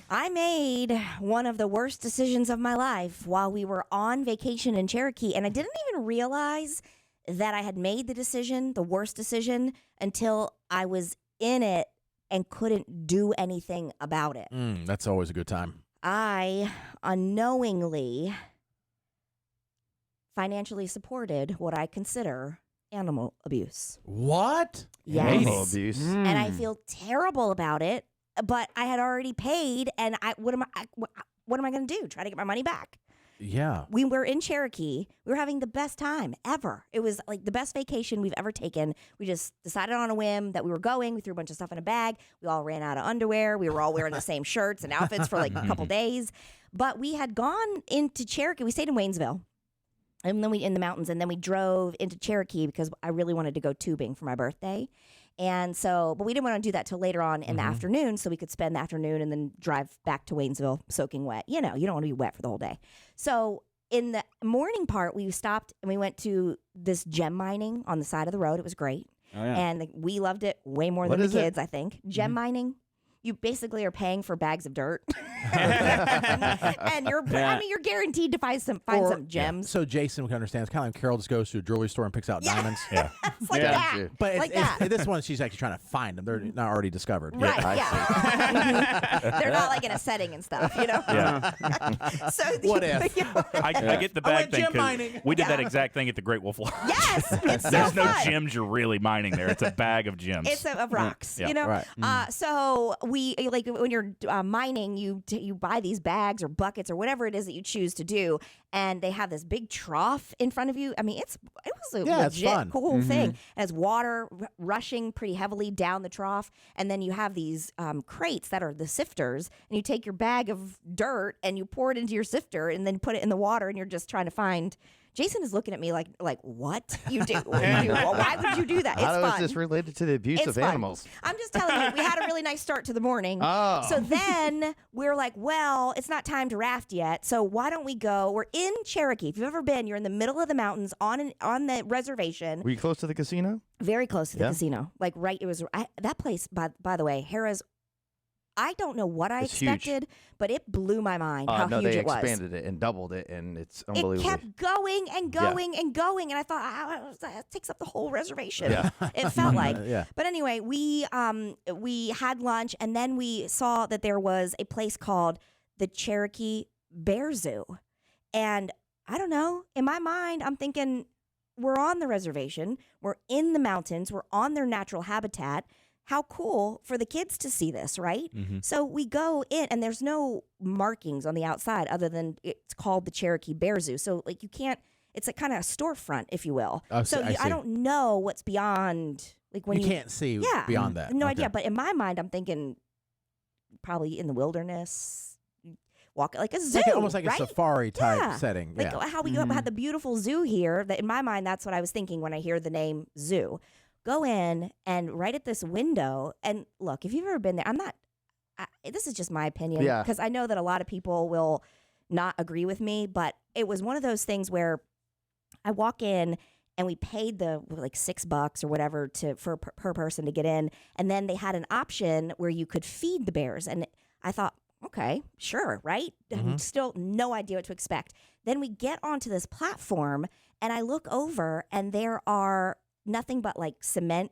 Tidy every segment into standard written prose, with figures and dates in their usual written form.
I made one of the worst decisions of my life while we were on vacation in Cherokee, and I didn't even realize that I had made the decision, the worst decision, until I was in it and couldn't do anything about it. That's always a good time. I unknowingly financially supported what I consider animal abuse. What? Yes. Animal abuse. And I feel terrible about it, but I had already paid, and what am I going to do? Try to get my money back? Yeah. We were in Cherokee. We were having the best time ever. It was like the best vacation we've ever taken. We just decided on a whim that we were going. We threw a bunch of stuff in a bag. We all ran out of underwear. We were all wearing the same shirts and outfits for like a couple days. But we had gone into Cherokee. We stayed in Waynesville. And then we in the mountains, and then we drove into Cherokee because I really wanted to go tubing for my birthday. And so, but we didn't want to do that till later on in the afternoon, so we could spend the afternoon and then drive back to Waynesville soaking wet. You know, you don't want to be wet for the whole day. So in the morning part, we stopped and we went to this gem mining on the side of the road. It was great. Oh, yeah. And we loved it way more What than is the it? kids, I think. Gem mining. You basically are paying for bags of dirt, and you're you're guaranteed to find some gems. So Jason can understand. It's kind of like Carol just goes to a jewelry store and picks out diamonds. Yeah. It's like Yeah. that. But Like that. this one, she's actually trying to find them. They're not already discovered. Right, I yeah. They're not like in a setting and stuff, you know? Yeah. So What if? I get the bag went thing gem 'cause mining. we did Yeah. that exact thing at the Great Wolf Lodge. Yes, it's so There's no fun. gems you're really mining there. It's a bag of gems. It's of rocks, Yeah. you know. Right. So we like when you're mining, you buy these bags or buckets or whatever it is that you choose to do, and they have this big trough in front of you. I mean, it was a Yeah, it's legit fun. cool thing. And it's water rushing pretty heavily down the trough, and then you have these crates that are the sifters, and you take your bag of dirt and you pour it into your sifter, and then put it in the water, and you're just trying to find. Jason is looking at me like what you do? Why would you do that? It's How fun. is this related to the abuse It's of fun. animals? I'm just telling you, we had a really nice start to the morning. Oh. So then we're like, well, it's not time to raft yet. So why don't we go? We're in Cherokee. If you've ever been, you're in the middle of the mountains on the reservation, Were you close to the casino? very close to the Yeah. casino. Like right, it was that place. By the way, Harrah's. I don't know what I It's huge. expected, but it blew my mind how No, huge they it was. expanded it and doubled it, and it's It unbelievable. kept going and going and going, and I thought that takes up the whole reservation. Yeah. It felt like. Yeah. But anyway, we had lunch, and then we saw that there was a place called the Cherokee Bear Zoo, and I don't know. In my mind, I'm thinking we're on the reservation, we're in the mountains, we're on their natural habitat. How cool for the kids to see this, right? So we go in, and there's no markings on the outside other than it's called the Cherokee Bear Zoo. So like you can't. It's a kind of a storefront, if you will. Oh, so I I see. don't know what's beyond. Like when You can't see yeah, beyond that. No Okay. idea. But in my mind, I'm thinking probably in the wilderness, walk like a zoo, Almost like right? a safari type Yeah. setting. Like Yeah. how we had the beautiful zoo here. That in my mind, that's what I was thinking when I hear the name zoo. Go in and right at this window, and look, if you've ever been there, this is just my opinion, Yeah. because I know that a lot of people will not agree with me, but it was one of those things where I walk in and we paid the like $6 or whatever per person to get in, and then they had an option where you could feed the bears, and I thought, okay, sure, right? Still no idea what to expect. Then we get onto this platform, and I look over, and there are nothing but like cement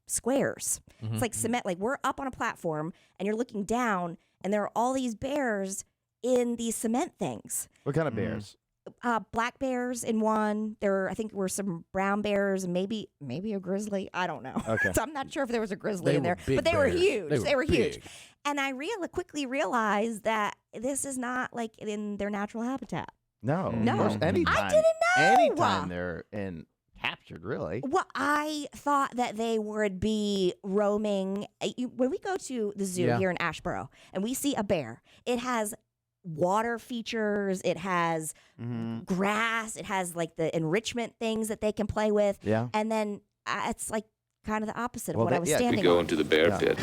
squares. It's like cement. Like we're up on a platform, and you're looking down, and there are all these bears in these cement things. What kind of bears? Black bears in one. I think were some brown bears, and maybe a grizzly. I don't know. Okay. So I'm not sure if there was a grizzly They in there, were big but they were bears. huge. They were huge. big. And I quickly realized that this is not like in their natural habitat. No. No. Of course, anytime, I didn't know. Anytime they're captured, really. Well, I thought that they would be roaming. When we go to the zoo Yeah. here in Asheboro and we see a bear, it has water features, it has grass, it has like the enrichment things that they can play with. Yeah. And then it's like kind of the opposite of Well, what I they- was yeah, standing We go on. into the bear pit.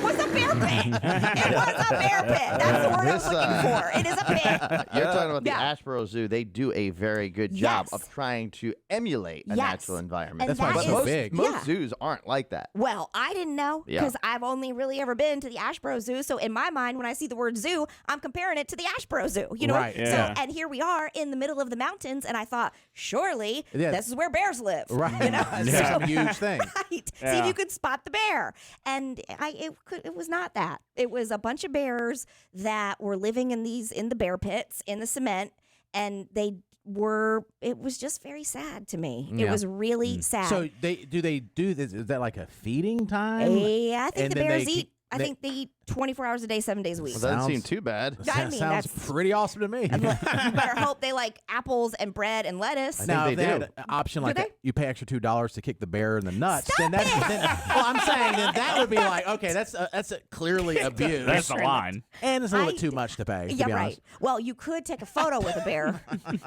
What's the a bear pit. It was a bear pit. That's the word I was looking for. It is a pit. You're talking about the Yeah. Ashboro Zoo. They do a very good job Yes. of trying to emulate a Yes. natural environment. And That's why that it's so is- big. Most Yeah. zoos aren't like that. Well, I didn't know Yeah. because I've only really ever been to the Ashboro Zoo. So in my mind, when I see the word zoo, I'm comparing it to the Ashboro Zoo. You know, Right, yeah. So and here we are in the middle of the mountains, and I thought, surely Yeah. this is where bears live. Right. You know, It's So- some huge thing. Right. See Yeah. if you could spot the bear. And it was not that. It was a bunch of bears that were living in the bear pits in the cement, and it was just very sad to me. It Yeah. was really sad. So they do this? Is that like a feeding time? Yeah, I think And the then bears they eat. keep- I think they eat 24 hours a day, 7 days a week. Well, that doesn't seem Sounds- too bad. I mean, sounds that's- pretty awesome to me. You better hope they like apples and bread and lettuce. I Now, think if they they do. had an option Do like they? you pay extra $2 to kick the bear in the nuts, then Stop that's well, I'm saying that would be like, okay, that's clearly abuse, That's the line. and it's a little bit I- too much to pay. To Yeah, be right. honest. Well, you could take a photo with a bear, with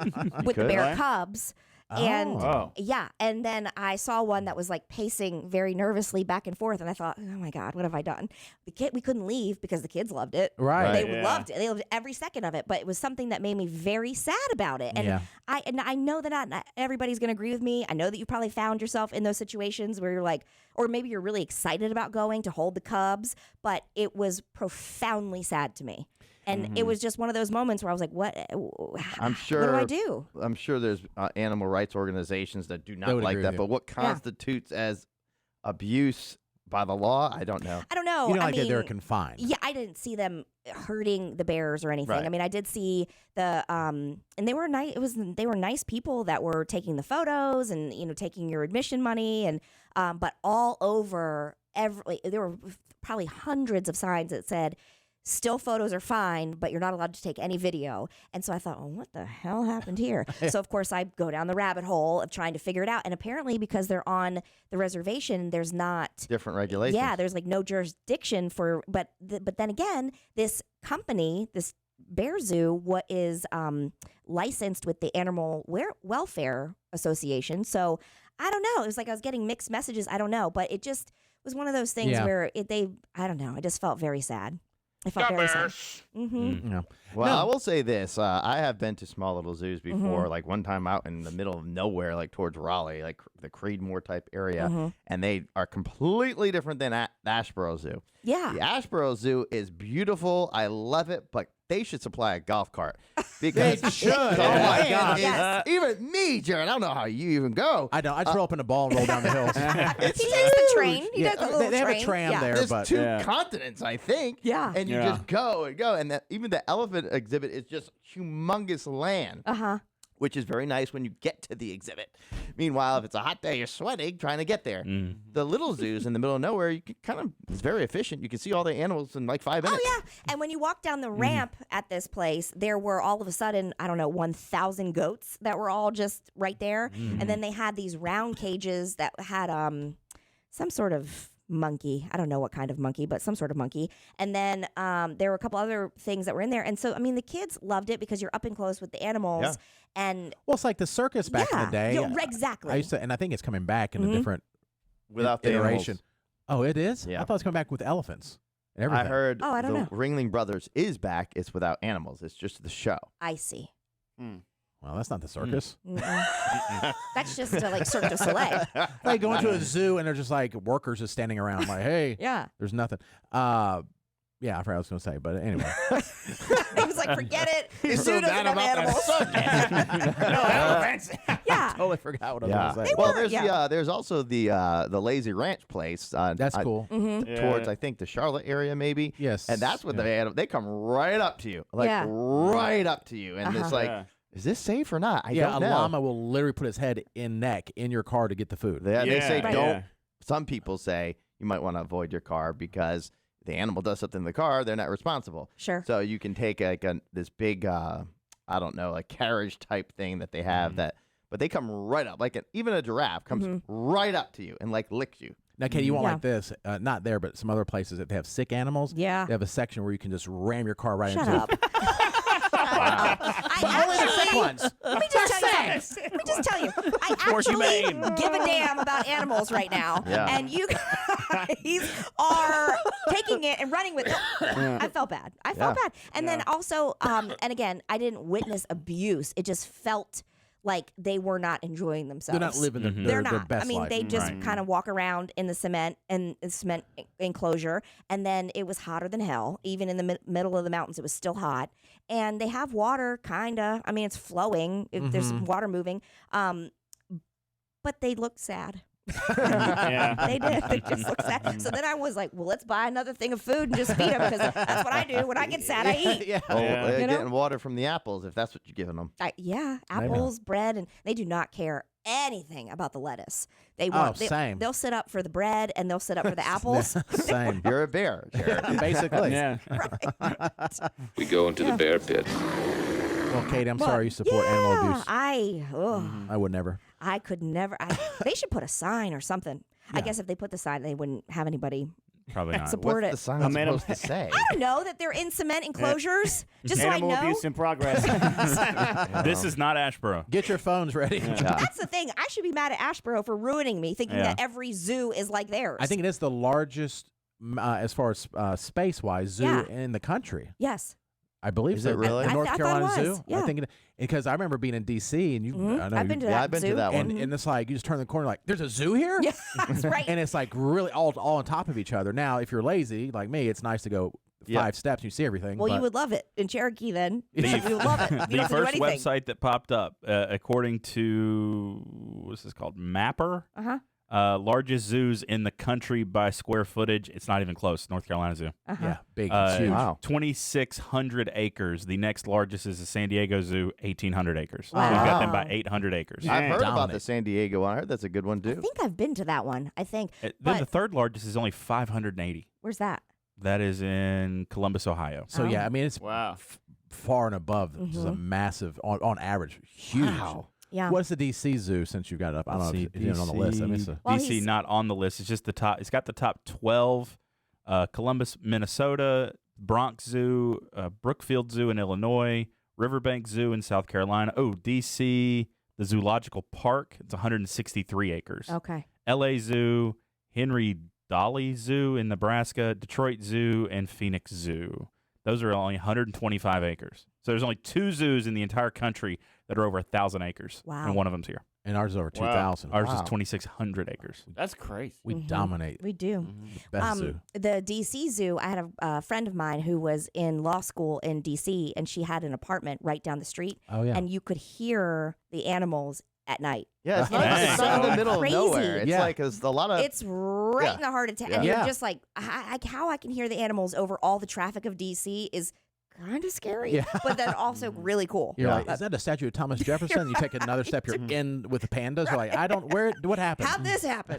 the could? bear Right. cubs. And Oh. yeah, and then I saw one that was like pacing very nervously back and forth, and I thought, oh my God, what have I done? We couldn't leave because the kids loved it. Right. They Yeah. loved it. They loved every second of it. But it was something that made me very sad about it. And Yeah. I know that not everybody's going to agree with me. I know that you probably found yourself in those situations where you're like, or maybe you're really excited about going to hold the cubs, but it was profoundly sad to me. And it was just one of those moments where I was like, what? I'm What sure. do I do? I'm sure there's animal rights organizations that do They not would like agree that. with you. But what constitutes as abuse by the law? I don't know. I don't know. You know, I like that they're mean, confined. Yeah, I didn't see them hurting the bears or anything. Right. I mean, I did see the and they were nice. They were nice people that were taking the photos and taking your admission money and but all over there were probably hundreds of signs that said still photos are fine, but you're not allowed to take any video. And so I thought, oh, what the hell happened here? So of course I go down the rabbit hole of trying to figure it out. And apparently because they're on the reservation, there's not Different regulations. yeah, there's like no jurisdiction for, but then again, this company, this bear zoo, what is licensed with the Animal Welfare Association. So I don't know. It was like I was getting mixed messages. I don't know, but it just was one of those things Yeah. where I don't know. I just felt very sad. I felt very sad. Mm-hmm. Yeah. Well, No. I will say this: I have been to small little zoos Mm-hmm. before. Like one time out in the middle of nowhere, like towards Raleigh, like the Creedmoor type area, Mm-hmm. and they are completely different than the Ashboro Zoo. Yeah. The Ashboro Zoo is beautiful. I love it, but they should supply a golf cart because They should. Oh Oh my my God! Yes. Even me, Jared, I don't know how you even go. I don't. I just roll up in a ball and roll down the hills. He takes the train. He does a little they have train. a tram Yeah. there, There's but two Yeah. continents, I think. Yeah. And you Yeah. just go and go. And even the elephant exhibit is just humongous land, Uh-huh. which is very nice when you get to the exhibit. Meanwhile, if it's a hot day, you're sweating trying to get there. Mm. The little zoos in the middle of nowhere, you can it's very efficient. You can see all the animals in like 5 minutes. Oh, yeah. And when you walk down the ramp at this place, there were all of a sudden, I don't know, 1,000 goats that were all just right there. And then they had these round cages that had some sort of monkey. I don't know what kind of monkey, but some sort of monkey. And then there were a couple other things that were in there. And so, I mean, the kids loved it because you're up and close with the animals. Yeah. And well, it's like the circus back in the day. yeah, exactly. I used to, and I think it's coming back in a Mhm. different Without the iteration. Oh, it is. Yeah. I thought it was coming back with elephants and I everything. heard Oh, I don't the know. Ringling Brothers is back. It's without animals. It's just the show. I see. Well, that's not the circus. Mm-mm. That's just like Cirque du Soleil. Like going to a zoo and they're just like workers just standing around like, hey, Yeah. there's nothing. Yeah, I forgot what I was going to say, but anyway. He was like, forget it. The He's zoo so doesn't mad have about that animals. no elephants. Yeah. Totally forgot what I was Yeah. going to say. Well, were, there's yeah. there's also the Lazy Ranch place. That's cool. Mm-hmm. Towards I think the Charlotte area maybe. Yes. And that's what yeah. they come right up to you, like Yeah. right up to you, and it's Uh-huh. like, Yeah. is this safe or not? I Yeah, don't a know. llama will literally put his head in neck in your car to get the food. They say Right. don't. Yeah. Some people say you might want to avoid your car because the animal does something in the car, they're not responsible. Sure. So you can take like this big, I don't know, like carriage type thing that they have but they come right up, like even a giraffe comes Mm-hmm. right up to you and like licks you. Now, Katie, you won't Yeah. like this. Not there, but some other places that they have sick animals. Yeah. They have a section where you can just ram your car right Shut into up. it. I Only the sick actually, ones. let me just tell you something. Let me just tell you. I actually humane. give a damn about animals right now. Yeah. And you guys are taking it and running with it. I felt bad. I felt bad. And then also, and again, I didn't witness abuse. It just felt like they were not enjoying themselves. They're not living They're their not. best I mean, life. they just Right. kind of walk around in the cement enclosure, and then it was hotter than hell. Even in the middle of the mountains, it was still hot. And they have water, kinda. I mean, it's flowing. There's water moving. But they look sad. Yeah. They did. They just looked sad. So then I was like, well, let's buy another thing of food and just feed them, because that's what I do. When I get sad, I eat. Yeah. Oh, Yeah. they're You know? getting water from the apples if that's what you're giving them. Yeah, apples, bread, and they do not care anything about the lettuce. They want. same. They'll sit up for the bread and they'll sit up for the apples. Same. You're a bear, Jared. Basically. Yeah. We go into the bear pit. Well, Kate, I'm But, sorry you support animal yeah, abuse. I would never. I could never. They should put a sign or something. I guess if they put the sign, they wouldn't have anybody Probably not. support What's it. the sign Animal- supposed to say? I don't know that they're in cement enclosures. Just so I Animal know. abuse in progress. This is not Ashboro. Get your phones ready. Yeah. That's the thing. I should be mad at Ashboro for ruining me, thinking Yeah. that every zoo is like theirs. I think it is the largest, as far as space-wise, zoo Yeah. in the country. Yes. I believe Is so. it really? The I North thought it Carolina was. Zoo? Yeah. I think because I remember being in D.C. and you, I know I've been to you, that Yeah, I've been to zoo. that one. and it's like you just turn the corner like there's a zoo here. Yeah, that's right. And it's like really all on top of each other. Now, if you're lazy like me, it's nice to go 5 steps and you see everything. Well, but you would love it in Cherokee then. The- You would love it. You don't The have to do first anything. website that popped up, according to what's this called, Mapper, Uh-huh. largest zoos in the country by square footage. It's not even close. North Carolina Zoo, Uh-huh. yeah, big, it's huge. Wow. 2,600 acres. The next largest is the San Diego Zoo, 1,800 acres. So Wow. we've got them by 800 acres. I've heard about Dominate. the San Diego one. I heard that's a good one I too. think I've been to that one. I think. Then But the third largest is only 580. where's that? That is in Columbus, Ohio. So yeah, I mean it's Wow. far and above just a massive on average huge. Wow. Yeah. What's the DC Zoo since you got it up? I don't know if it's even on the list. I mean, it's a, Well, DC he's- not on the list. It's just the top. It's got the top 12. Columbus, Minnesota, Bronx Zoo, Brookfield Zoo in Illinois, Riverbank Zoo in South Carolina. Oh, DC, the Zoological Park. It's 163 acres. Okay. LA Zoo, Henry Dolly Zoo in Nebraska, Detroit Zoo, and Phoenix Zoo. Those are only 125 acres. So there's only 2 zoos in the entire country that are over 1,000 acres. Wow. And one of them's here. and ours is over Wow. 2,000. Ours Wow. is 2,600 acres. That's crazy. We dominate We do. the best zoo. The DC Zoo, I had a friend of mine who was in law school in DC, and she had an apartment right down the street, Oh yeah, and you could hear the animals at night. Yeah, it's not, Dang. it's not in the So middle crazy. of nowhere. It's Yeah. like a lot of. It's right yeah. in the heart of town. Yeah. And you're Yeah. just like, how I can hear the animals over all the traffic of DC is kind of scary, Yeah. but then also really cool. you're Yeah. like, is that a statue of Thomas Jefferson? You take another step, you're in with the pandas. You're like, I don't. What happened? How'd this happen?